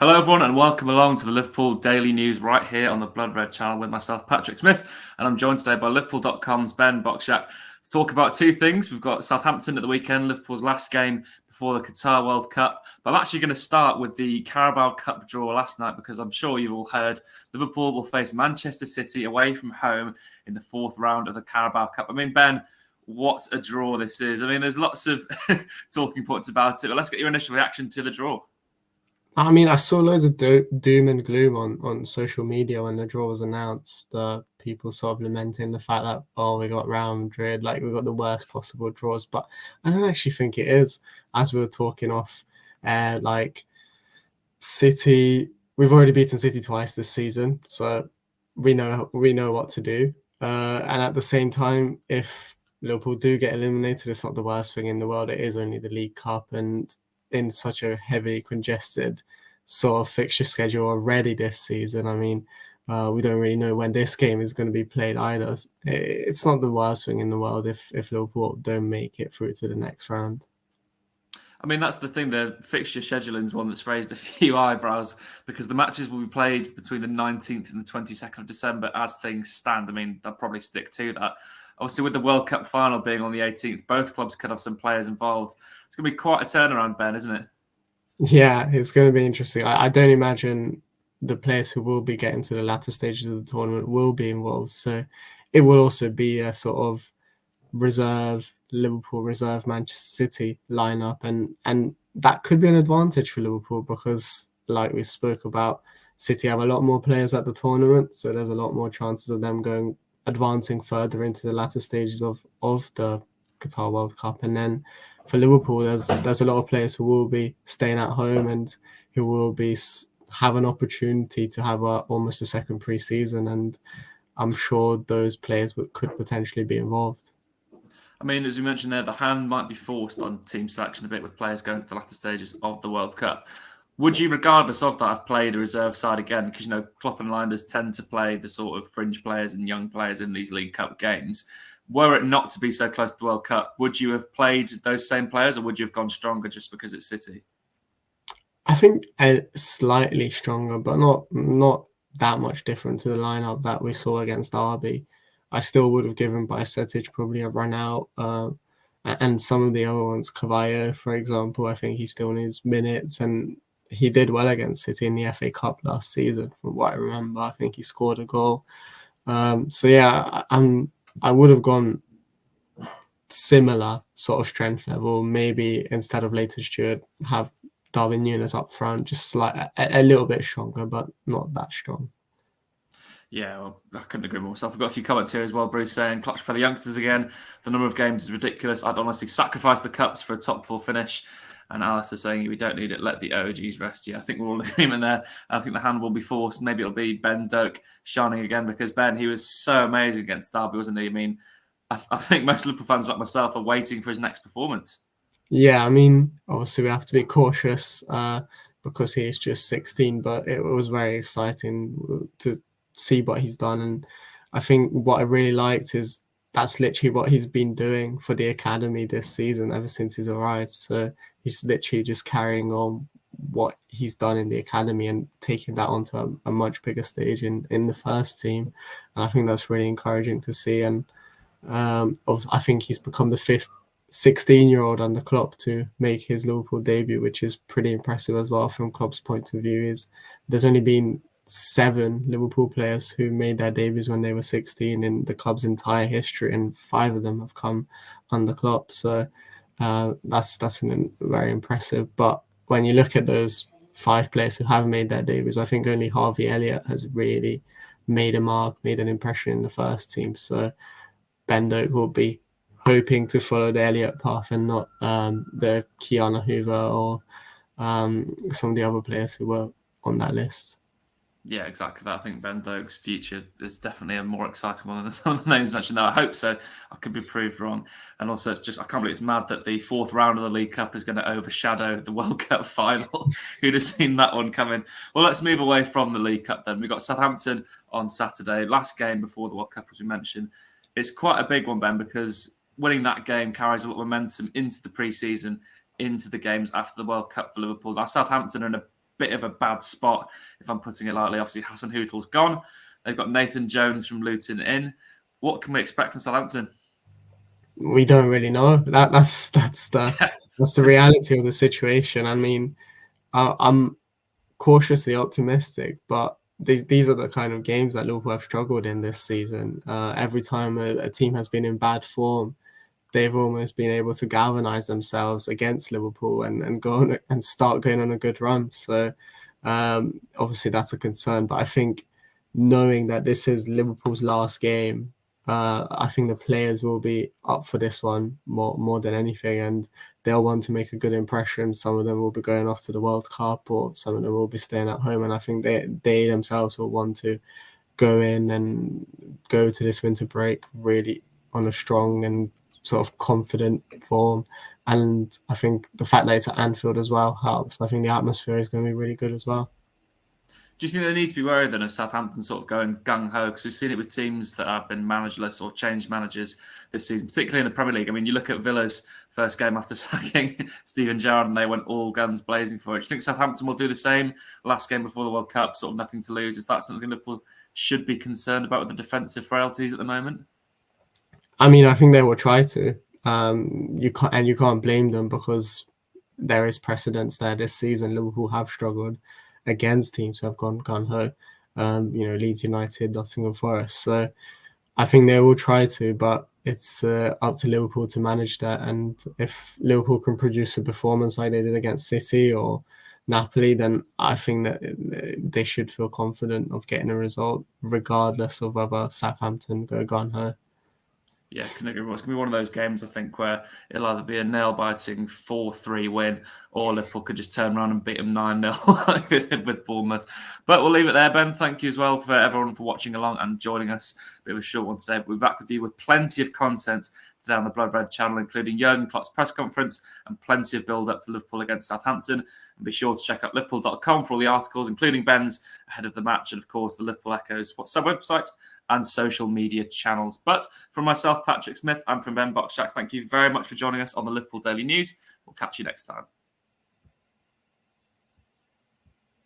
Hello everyone and welcome along to the Liverpool Daily News right here on the Blood Red channel with myself, Patrick Smith, and I'm joined today by Liverpool.com's Ben Bocsak to talk about two things. We've got Southampton at the weekend, Liverpool's last game before the Qatar World Cup, but I'm actually going to start with the Carabao Cup draw last night because I'm sure you've all heard Liverpool will face Manchester City away from home in the fourth round of the Carabao Cup. I mean, Ben, what a draw this is. I mean, there's lots of talking points about it, but let's get your initial reaction to the draw. I mean, I saw loads of doom and gloom on social media when the draw was announced. People sort of lamenting the fact that, we got Real Madrid, like we got the worst possible draws. But I don't actually think it is. As we were talking off, like City, we've already beaten City twice this season, so we know what to do. And at the same time, if Liverpool do get eliminated, it's not the worst thing in the world. It is only the League Cup, and in such a heavily congested sort of fixture schedule already this season. I mean, we don't really know when this game is going to be played either. It's not the worst thing in the world if Liverpool don't make it through to the next round. I mean, that's the thing. The fixture scheduling is one that's raised a few eyebrows because the matches will be played between the 19th and the 22nd of December as things stand. I mean, they'll probably stick to that. Obviously, with the World Cup final being on the 18th, both clubs could have some players involved. It's going to be quite a turnaround, Ben, isn't it? Yeah, it's going to be interesting. I don't imagine the players who will be getting to the latter stages of the tournament will be involved. So it will also be a sort of Liverpool reserve Manchester City lineup. And that could be an advantage for Liverpool because, like we spoke about, City have a lot more players at the tournament. So there's a lot more chances of them advancing further into the latter stages of the Qatar World Cup. And then for Liverpool, there's a lot of players who will be staying at home and who will have an opportunity to have almost a second pre-season. And I'm sure those players could potentially be involved. I mean, as we mentioned there, the hand might be forced on team selection a bit with players going to the latter stages of the World Cup. Would you, regardless of that, have played a reserve side again? Because, Klopp and Leinders tend to play the sort of fringe players and young players in these League Cup games. Were it not to be so close to the World Cup, would you have played those same players or would you have gone stronger just because it's City? I think slightly stronger, but not that much different to the lineup that we saw against Derby. I still would have given Bajcetic probably a run out. And some of the other ones, Cavallo, for example, I think he still needs minutes. And he did well against City in the FA Cup last season, from what I remember. I think he scored a goal. So yeah, I would have gone similar sort of strength level. Maybe instead of Leighton Stewart, have Darwin Núñez up front, just like a little bit stronger, but not that strong. Yeah, well, I couldn't agree more. So I've got a few comments here as well. Bruce saying, clutch for the youngsters again. The number of games is ridiculous. I'd honestly sacrifice the cups for a top four finish. And Alistair saying, we don't need it. Let the OGs rest. Yeah, I think we're all in agreement there. I think the hand will be forced. Maybe it'll be Ben Doak shining again because Ben, he was so amazing against Derby, wasn't he? I mean, I think most Liverpool fans like myself are waiting for his next performance. Yeah, I mean, obviously we have to be cautious because he is just 16, but it was very exciting to see what he's done. And I think what I really liked is that's literally what he's been doing for the academy this season ever since he's arrived. So he's literally just carrying on what he's done in the academy and taking that onto a much bigger stage in the first team. And I think that's really encouraging to see. And I think he's become the fifth 16-year-old under Klopp to make his Liverpool debut, which is pretty impressive as well from Klopp's point of view. There's only been 7 Liverpool players who made their debuts when they were 16 in the club's entire history, and 5 of them have come under Klopp. So that's very impressive. But when you look at those 5 players who have made their debuts, I think only Harvey Elliott has really made an impression in the first team. So Ben Doak will be hoping to follow the Elliott path and not the Keanu Hoover or some of the other players who were on that list. Yeah, exactly that. I think Ben Doak's future is definitely a more exciting one than some of the names mentioned there. I hope so. I could be proved wrong. And also, I can't believe it's mad that the fourth round of the League Cup is going to overshadow the World Cup final. Who'd have seen that one coming? Well, let's move away from the League Cup then. We've got Southampton on Saturday, last game before the World Cup, as we mentioned. It's quite a big one, Ben, because winning that game carries a lot of momentum into the pre-season, into the games after the World Cup for Liverpool. Now, Southampton are in a bit of a bad spot, if I'm putting it lightly. Obviously, Hassan Hootel's gone. They've got Nathan Jones from Luton in. What can we expect from Southampton? We don't really know. That's the reality of the situation. I mean, I'm cautiously optimistic, but these are the kind of games that Liverpool have struggled in this season. Every time a team has been in bad form, they've almost been able to galvanize themselves against Liverpool and go on and start going on a good run. So obviously that's a concern. But I think knowing that this is Liverpool's last game, I think the players will be up for this one more than anything, and they'll want to make a good impression. Some of them will be going off to the World Cup, or some of them will be staying at home. And I think they themselves will want to go in and go to this winter break really on a strong and sort of confident form. And I think the fact that it's at Anfield as well helps. I think the atmosphere is going to be really good as well. Do you think they need to be worried then of Southampton sort of going gung-ho? Because we've seen it with teams that have been managerless or changed managers this season, particularly in the Premier League. I mean, you look at Villa's first game after sacking Steven Gerrard and they went all guns blazing for it. Do you think Southampton will do the same last game before the World Cup, sort of nothing to lose? Is that something Liverpool should be concerned about with the defensive frailties at the moment? I mean, I think they will try to. You can't blame them because there is precedence there this season. Liverpool have struggled against teams who have gone gung-ho. Leeds United, Nottingham Forest. So I think they will try to, but it's up to Liverpool to manage that. And if Liverpool can produce a performance like they did against City or Napoli, then I think that they should feel confident of getting a result, regardless of whether Southampton go gung-ho. Yeah, couldn't agree more. It's going to be one of those games, I think, where it'll either be a nail-biting 4-3 win or Liverpool could just turn around and beat them 9-0 like they did with Bournemouth. But we'll leave it there, Ben. Thank you as well for everyone for watching along and joining us. A bit of a short one today, but we'll be back with you with plenty of content today on the Blood Red channel, including Jurgen Klopp's press conference and plenty of build-up to Liverpool against Southampton. And be sure to check out Liverpool.com for all the articles, including Ben's ahead of the match and, of course, the Liverpool Echo's WhatsApp website and social media channels. But from myself, Patrick Smith, and from Ben Bocsak, thank you very much for joining us on the Liverpool Daily News. We'll catch you next time.